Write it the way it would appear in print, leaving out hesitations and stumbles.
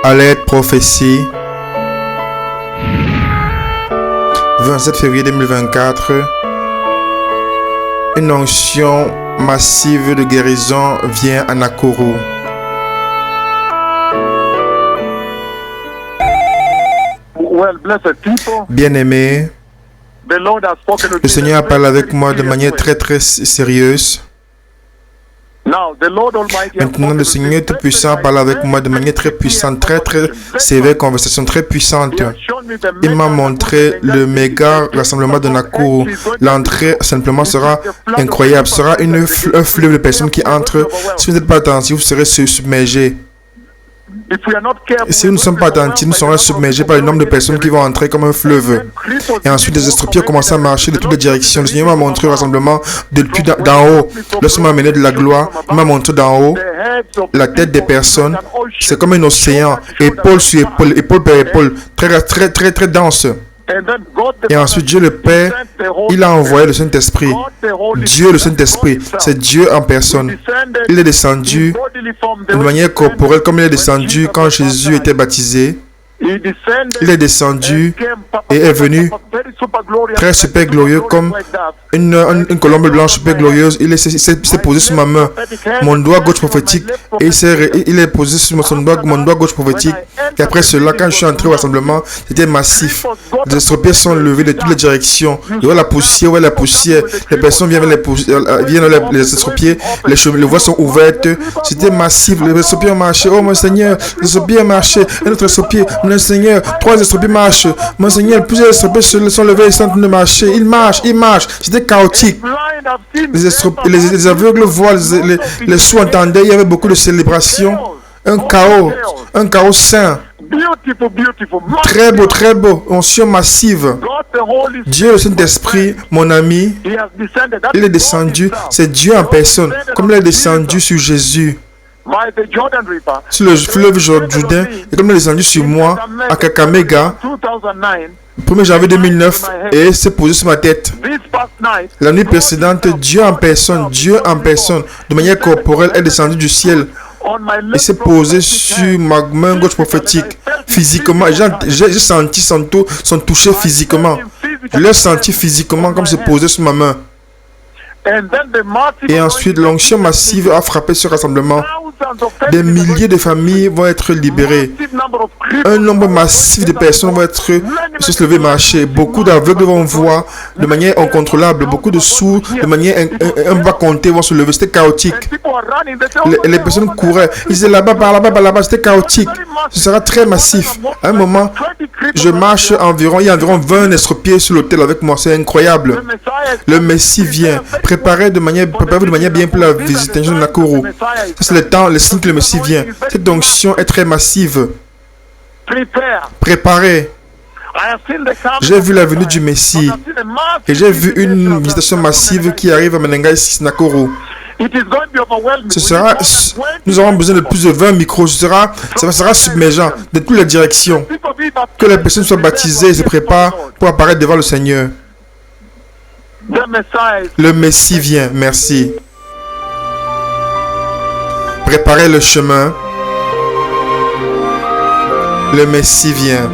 Alerte prophétie. 27 février 2024. Une onction massive de guérison vient à Nakuru. Bien-aimés, le Seigneur parle avec moi de manière très sérieuse. Maintenant, le Seigneur Tout-Puissant parle avec moi de manière très puissante, très sévère, conversation très puissante. Il m'a montré le méga rassemblement de Nakuru. L'entrée simplement sera incroyable, sera un fleuve de personnes qui entrent. Si vous n'êtes pas attentifs, vous serez submergés. Et si nous ne sommes pas attentifs, nous serons submergés par le nombre de personnes qui vont entrer comme un fleuve. Et ensuite, les estropiés ont commencé à marcher de toutes les directions. Le Seigneur m'a montré le rassemblement depuis d'en haut. Lorsqu'il m'a amené de la gloire, il m'a montré d'en haut la tête des personnes. C'est comme un océan, épaule sur épaule, épaule par épaule, très dense. Et ensuite, Dieu le Père, il a envoyé le Saint-Esprit. Dieu, le Saint-Esprit, c'est Dieu en personne. Il est descendu de manière corporelle comme il est descendu quand Jésus était baptisé. Il est descendu et est venu très super glorieux comme une colombe blanche super glorieuse. Il s'est posé sur ma main, mon doigt gauche prophétique, et il est posé sur mon doigt gauche prophétique. Et après cela, quand je suis entré au rassemblement, c'était massif. Les estropiés sont levés de toutes les directions. Il y a la poussière, les personnes viennent les estropiés, les voies sont ouvertes. C'était massif. Les estropiés ont marché. Oh mon Seigneur, les estropiés ont marché. Un autre estropié, mon Seigneur, 3 estropiés marchent. Mon Seigneur, plusieurs estropiés sont levés et sont en train de marcher. Ils marchent. C'était chaotique. Les aveugles voient, les sourds entendaient. Il y avait beaucoup de célébrations. Un chaos saint. Très beau. Onction massive. Dieu, le Saint-Esprit, mon ami, il est descendu. C'est Dieu en personne. Comme il est descendu sur Jésus. Sur le fleuve Jourdain, et comme il est descendu sur moi à Kakamega, 1er janvier 2009, et s'est posé sur ma tête. La nuit précédente, Dieu en personne, de manière corporelle, est descendu du ciel et s'est posé sur ma main gauche prophétique. Physiquement, j'ai senti son toucher physiquement. Je l'ai senti physiquement comme se poser sur ma main. Et ensuite, l'onction massive a frappé ce rassemblement. Des milliers de familles vont être libérées. Un nombre massif de personnes vont se lever et marcher. Beaucoup d'aveugles vont voir de manière incontrôlable. Beaucoup de sourds, de manière un bas compté, vont se lever. C'était chaotique. Les personnes couraient. Ils disaient là-bas, par là-bas. C'était chaotique. Ce sera très massif. À un moment, je marche il y a environ 20 estropiés sur l'autel avec moi. C'est incroyable. Le Messie vient. Préparez-vous de manière bien pour la visitation de Nakuru. C'est le signe que le Messie vient. Cette onction est très massive. Préparez. J'ai vu la venue du Messie et j'ai vu une visitation massive qui arrive à Menengai Nakuru. Nous aurons besoin de plus de 20 micros. Ça sera submergent de toutes les directions. Que les personnes soient baptisées et se préparent pour apparaître devant le Seigneur. Le Messie vient, merci. Préparez le chemin. Le Messie vient.